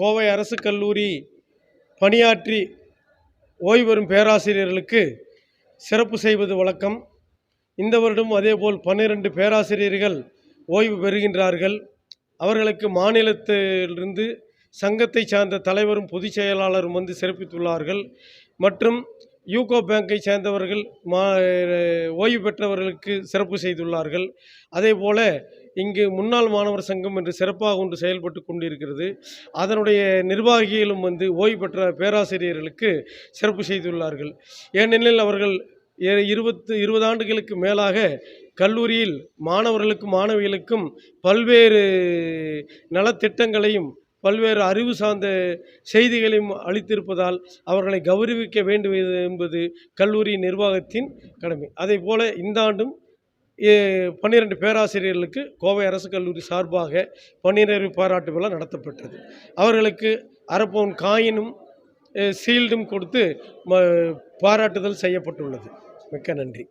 கோவை அரசு கல்லூரி பணியாற்றி ஓய்வு பெறும் பேராசிரியர்களுக்கு சிறப்பு செய்வது வழக்கம். இந்த வருடம் அதேபோல் 12 பேராசிரியர்கள் ஓய்வு பெறுகின்றார்கள். அவர்களுக்கு மாநிலத்திலிருந்து சங்கத்தை சார்ந்த தலைவரும் பொதுச் செயலாளரும் வந்து சிறப்பித்துள்ளார்கள். மற்றும் யூகோ பேங்கை சேர்ந்தவர்கள் ஓய்வு பெற்றவர்களுக்கு சிறப்பு செய்துள்ளார்கள். அதேபோல இங்கு முன்னாள் மாணவர் சங்கம் என்று சிறப்பாக ஒன்று செயல்பட்டு கொண்டிருக்கிறது. அதனுடைய நிர்வாகிகளும் வந்து ஓய்வு பெற்ற பேராசிரியர்களுக்கு சிறப்பு செய்துள்ளார்கள். ஏனெனில் அவர்கள் 20 ஆண்டுகளுக்கு மேலாக கல்லூரியில் மாணவர்களுக்கும் மாணவிகளுக்கும் பல்வேறு நலத்திட்டங்களையும் பல்வேறு அறிவு சார்ந்த செய்திகளையும் அளித்திருப்பதால் அவர்களை கௌரவிக்க வேண்டும் என்பது கல்லூரி நிர்வாகத்தின் கடமை. அதே போல இந்த ஆண்டும் 12 பேராசிரியர்களுக்கு கோவை அரசு கல்லூரி சார்பாக பணியிடை பாராட்டு விழா நடத்தப்பட்டது. அவர்களுக்கு அரை பவுன் காயினும் சீல்டும் கொடுத்து பாராட்டுதல் செய்யப்பட்டுள்ளது. மிக்க நன்றி.